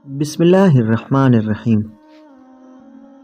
بسم اللہ الرحمن الرحیم۔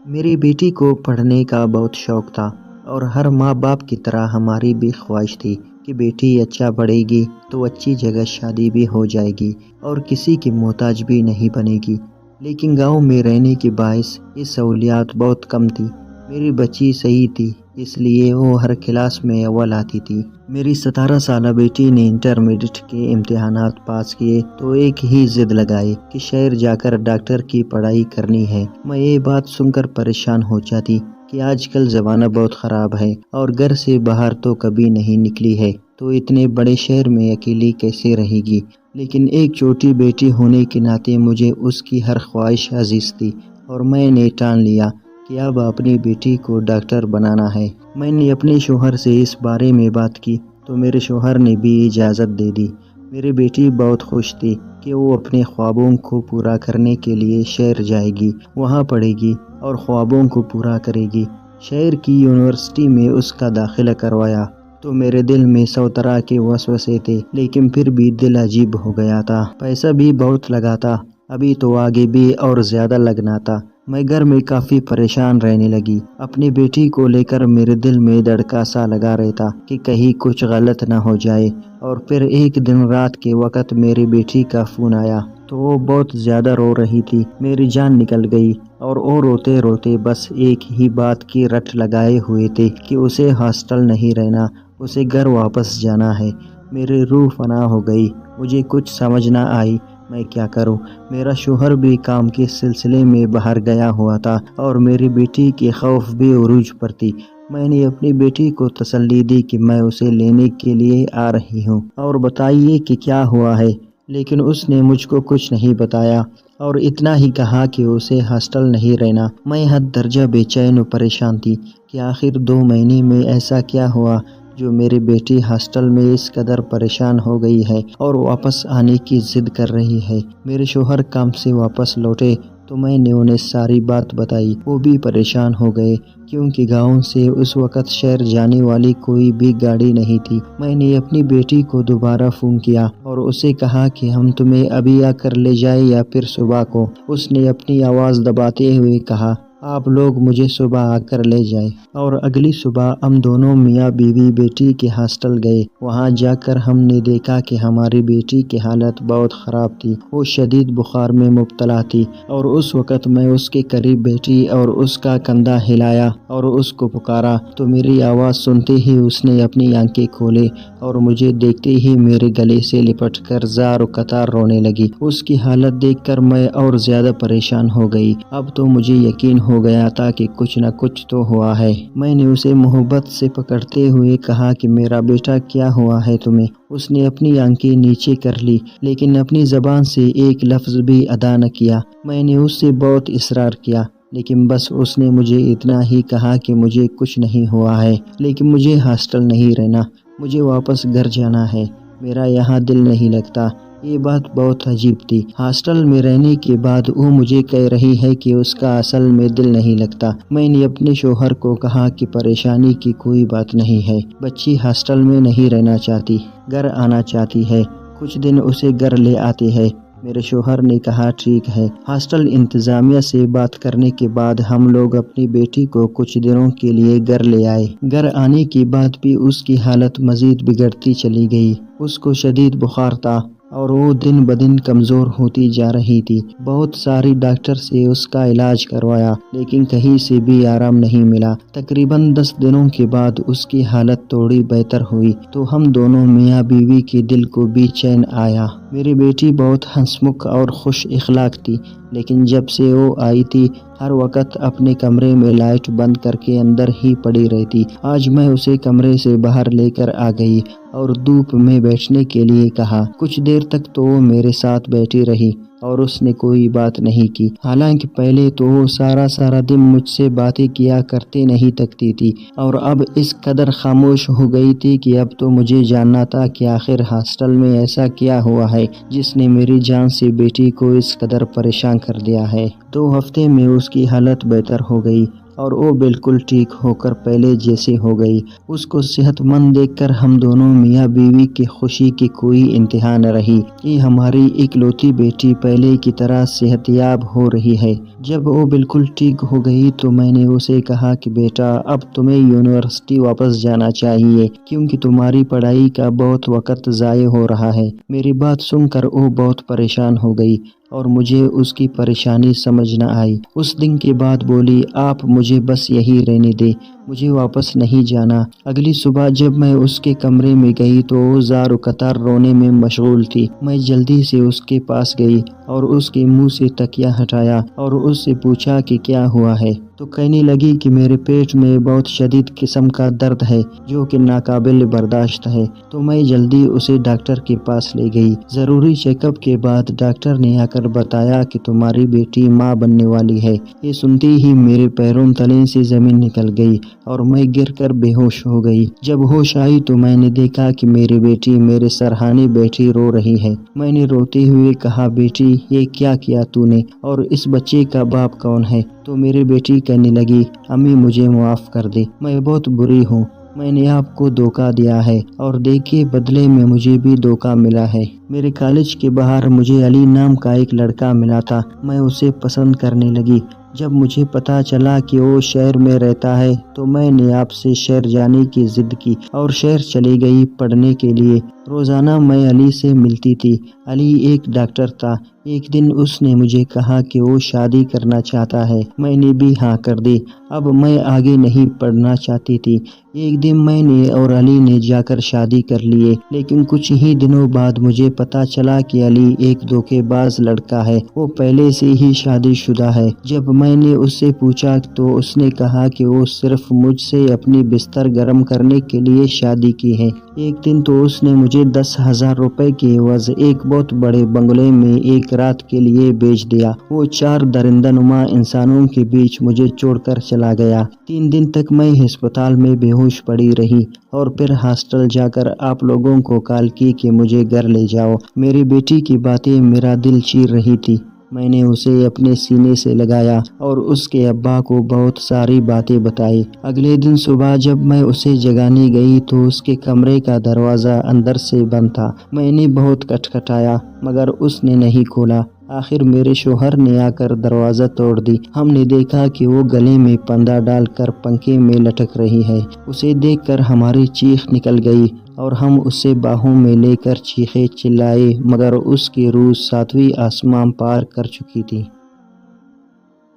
میری بیٹی کو پڑھنے کا بہت شوق تھا اور ہر ماں باپ کی طرح ہماری بھی خواہش تھی کہ بیٹی اچھا پڑھے گی تو اچھی جگہ شادی بھی ہو جائے گی اور کسی کی محتاج بھی نہیں بنے گی۔ لیکن گاؤں میں رہنے کے باعث یہ سہولیات بہت کم تھی۔ میری بچی صحیح تھی، اس لیے وہ ہر کلاس میں اول آتی تھی۔ میری 17 سالہ بیٹی نے انٹرمیڈیٹ کے امتحانات پاس کیے تو ایک ہی ضد لگائی کہ شہر جا کر ڈاکٹر کی پڑھائی کرنی ہے۔ میں یہ بات سن کر پریشان ہو جاتی کہ آج کل زمانہ بہت خراب ہے اور گھر سے باہر تو کبھی نہیں نکلی ہے تو اتنے بڑے شہر میں اکیلی کیسے رہے گی۔ لیکن ایک چھوٹی بیٹی ہونے کے ناطے مجھے اس کی ہر خواہش عزیز تھی اور میں نے ٹان لیا کہ اب اپنی بیٹی کو ڈاکٹر بنانا ہے۔ میں نے اپنے شوہر سے اس بارے میں بات کی تو میرے شوہر نے بھی اجازت دے دی۔ میری بیٹی بہت خوش تھی کہ وہ اپنے خوابوں کو پورا کرنے کے لیے شہر جائے گی، وہاں پڑھے گی اور خوابوں کو پورا کرے گی۔ شہر کی یونیورسٹی میں اس کا داخلہ کروایا تو میرے دل میں 100 طرح کے وسوسے تھے، لیکن پھر بھی دل عجیب ہو گیا تھا۔ پیسہ بھی بہت لگا تھا، ابھی تو آگے بھی اور زیادہ لگنا تھا۔ میں گھر میں کافی پریشان رہنے لگی۔ اپنی بیٹی کو لے کر میرے دل میں دھڑکا سا لگا رہتا کہ کہیں کچھ غلط نہ ہو جائے۔ اور پھر ایک دن رات کے وقت میری بیٹی کا فون آیا تو وہ بہت زیادہ رو رہی تھی۔ میری جان نکل گئی اور وہ روتے روتے بس ایک ہی بات کی رٹ لگائے ہوئے تھے کہ اسے ہاسٹل نہیں رہنا، اسے گھر واپس جانا ہے۔ میری روح فنا ہو گئی، مجھے کچھ سمجھ نہ آئی میں کیا کروں۔ میرا شوہر بھی کام کے سلسلے میں باہر گیا ہوا تھا اور میری بیٹی کے خوف بھی عروج پر تھی۔ میں نے اپنی بیٹی کو تسلی دی کہ میں اسے لینے کے لیے آ رہی ہوں اور بتائیے کہ کیا ہوا ہے، لیکن اس نے مجھ کو کچھ نہیں بتایا اور اتنا ہی کہا کہ اسے ہاسٹل نہیں رہنا۔ میں حد درجہ بے چین و پریشان تھی کہ آخر 2 مہینے میں ایسا کیا ہوا جو میری بیٹی ہاسٹل میں اس قدر پریشان ہو گئی ہے اور واپس آنے کی ضد کر رہی ہے۔ میرے شوہر کام سے واپس لوٹے تو میں نے انہیں ساری بات بتائی۔ وہ بھی پریشان ہو گئے کیونکہ گاؤں سے اس وقت شہر جانے والی کوئی بھی گاڑی نہیں تھی۔ میں نے اپنی بیٹی کو دوبارہ فون کیا اور اسے کہا کہ ہم تمہیں ابھی آ کر لے جائیں یا پھر صبح کو۔ اس نے اپنی آواز دباتے ہوئے کہا، آپ لوگ مجھے صبح آ کر لے جائیں۔ اور اگلی صبح ہم دونوں میاں بیوی بیٹی کے ہاسٹل گئے۔ وہاں جا کر ہم نے دیکھا کہ ہماری بیٹی کی حالت بہت خراب تھی۔ وہ شدید بخار میں مبتلا تھی اور اس وقت میں اس کے قریب بیٹھی اور اس کا کندھا ہلایا اور اس کو پکارا تو میری آواز سنتے ہی اس نے اپنی آنکھیں کھولے اور مجھے دیکھتے ہی میرے گلے سے لپٹ کر زار و قطار رونے لگی۔ اس کی حالت دیکھ کر میں اور زیادہ پریشان ہو گئی۔ اب تو مجھے یقین ہو گیا تھا کہ کچھ نہ کچھ تو ہوا ہے۔ میں نے اسے محبت سے پکڑتے ہوئے کہا کہ میرا بیٹا کیا ہوا ہے تمہیں؟ اس نے اپنی آنکھیں نیچے کر لی لیکن اپنی زبان سے ایک لفظ بھی ادا نہ کیا۔ میں نے اس سے بہت اصرار کیا لیکن بس اس نے مجھے اتنا ہی کہا کہ مجھے کچھ نہیں ہوا ہے، لیکن مجھے ہاسٹل نہیں رہنا، مجھے واپس گھر جانا ہے، میرا یہاں دل نہیں لگتا۔ یہ بات بہت عجیب تھی۔ ہاسٹل میں رہنے کے بعد وہ مجھے کہہ رہی ہے کہ اس کا اصل میں دل نہیں لگتا۔ میں نے اپنے شوہر کو کہا کہ پریشانی کی کوئی بات نہیں ہے، بچی ہاسٹل میں نہیں رہنا چاہتی، گھر آنا چاہتی ہے، کچھ دن اسے گھر لے آتے ہیں۔ میرے شوہر نے کہا ٹھیک ہے۔ ہاسٹل انتظامیہ سے بات کرنے کے بعد ہم لوگ اپنی بیٹی کو کچھ دنوں کے لیے گھر لے آئے۔ گھر آنے کے بعد بھی اس کی حالت مزید بگڑتی چلی گئی۔ اس کو شدید بخار تھا اور وہ دن بدن کمزور ہوتی جا رہی تھی۔ بہت ساری ڈاکٹر سے اس کا علاج کروایا لیکن کہیں سے بھی آرام نہیں ملا۔ تقریباً 10 دنوں کے بعد اس کی حالت تھوڑی بہتر ہوئی تو ہم دونوں میاں بیوی کے دل کو بھی چین آیا۔ میری بیٹی بہت ہنسمکھ اور خوش اخلاق تھی، لیکن جب سے وہ آئی تھی ہر وقت اپنے کمرے میں لائٹ بند کر کے اندر ہی پڑی رہتی۔ آج میں اسے کمرے سے باہر لے کر آ گئی اور دھوپ میں بیٹھنے کے لیے کہا۔ کچھ دیر تک تو وہ میرے ساتھ بیٹھی رہی اور اس نے کوئی بات نہیں کی، حالانکہ پہلے تو وہ سارا دن مجھ سے باتیں کیا کرتے نہیں تکتی تھی اور اب اس قدر خاموش ہو گئی تھی کہ اب تو مجھے جاننا تھا کہ آخر ہاسٹل میں ایسا کیا ہوا ہے جس نے میری جان سے بیٹی کو اس قدر پریشان کر دیا ہے۔ 2 ہفتے میں اس کی حالت بہتر ہو گئی۔ اور وہ بالکل ٹھیک ہو کر پہلے جیسے ہو گئی۔ اس کو صحت مند دیکھ کر ہم دونوں میاں بیوی کی خوشی کی کوئی انتہا نہ رہی کہ ہماری اکلوتی بیٹی پہلے کی طرح صحت یاب ہو رہی ہے۔ جب وہ بالکل ٹھیک ہو گئی تو میں نے اسے کہا کہ بیٹا اب تمہیں یونیورسٹی واپس جانا چاہیے کیونکہ تمہاری پڑھائی کا بہت وقت ضائع ہو رہا ہے۔ میری بات سن کر وہ بہت پریشان ہو گئی اور مجھے اس کی پریشانی سمجھ نہ آئی۔ اس دن کے بعد بولی آپ مجھے بس یہی رہنے دیں، مجھے واپس نہیں جانا۔ اگلی صبح جب میں اس کے کمرے میں گئی تو وہ زار و قطار رونے میں مشغول تھی۔ میں جلدی سے اس کے پاس گئی اور اس کے منہ سے تکیہ ہٹایا اور اس سے پوچھا کہ کیا ہوا ہے، تو کہنے لگی کہ میرے پیٹ میں بہت شدید قسم کا درد ہے جو کہ ناقابل برداشت ہے۔ تو میں جلدی اسے ڈاکٹر کے پاس لے گئی۔ ضروری چیک اپ کے بعد ڈاکٹر نے آ کر بتایا کہ تمہاری بیٹی ماں بننے والی ہے۔ یہ سنتے ہی میرے پیروں تلے سے زمین نکل گئی اور میں گر کر بے ہوش ہو گئی۔ جب ہوش آئی تو میں نے دیکھا کہ میری بیٹی میرے سرہانے بیٹھی رو رہی ہے۔ میں نے روتے ہوئے کہا بیٹی یہ کیا کیا تو نے اور اس بچے کا باپ کون ہے؟ تو میری بیٹی کہنے لگی امی مجھے معاف کر دے، میں بہت بری ہوں، میں نے آپ کو دھوکہ دیا ہے اور دیکھیے بدلے میں مجھے بھی دھوکہ ملا ہے۔ میرے کالج کے باہر مجھے علی نام کا ایک لڑکا ملا تھا، میں اسے پسند کرنے لگی۔ جب مجھے پتا چلا کہ وہ شہر میں رہتا ہے تو میں نے آپ سے شہر جانے کی ضد کی اور شہر چلی گئی پڑھنے کے لیے۔ روزانہ میں علی سے ملتی تھی۔ علی ایک ڈاکٹر تھا۔ ایک دن اس نے مجھے کہا کہ وہ شادی کرنا چاہتا ہے۔ میں نے بھی ہاں کر دی۔ اب میں آگے نہیں پڑھنا چاہتی تھی۔ ایک دن میں نے اور علی نے جا کر شادی کر لیے، لیکن کچھ ہی دنوں بعد مجھے پتا چلا کہ علی ایک دھوکے باز لڑکا ہے، وہ پہلے سے ہی شادی شدہ ہے۔ جب میں نے اس سے پوچھا تو اس نے کہا کہ وہ صرف مجھ سے اپنی بستر گرم کرنے کے لیے شادی کی ہے۔ ایک دن تو اس نے مجھے 10,000 روپے کے عوض ایک بہت بڑے بنگلے میں ایک رات کے لیے بھیج دیا۔ وہ 4 درندہ نما انسانوں کے بیچ مجھے چھوڑ کر چلا گیا۔ 3 دن تک میں ہسپتال میں بے ہوش پڑی رہی اور پھر ہاسٹل جا کر آپ لوگوں کو کال کی کہ مجھے گھر لے جاؤ۔ میری بیٹی کی باتیں میرا دل چیر رہی تھی۔ میں نے اسے اپنے سینے سے لگایا اور اس کے ابا کو بہت ساری باتیں بتائی۔ اگلے دن صبح جب میں اسے جگانے گئی تو اس کے کمرے کا دروازہ اندر سے بند تھا۔ میں نے بہت کھٹکھٹایا مگر اس نے نہیں کھولا۔ آخر میرے شوہر نے آ کر دروازہ توڑ دی۔ ہم نے دیکھا کہ وہ گلے میں پندہ ڈال کر پنکھے میں لٹک رہی ہے۔ اسے دیکھ کر ہماری چیخ نکل گئی اور ہم اسے باہوں میں لے کر چیخے چلائے مگر اس کی روح 7ویں آسمان پار کر چکی تھی۔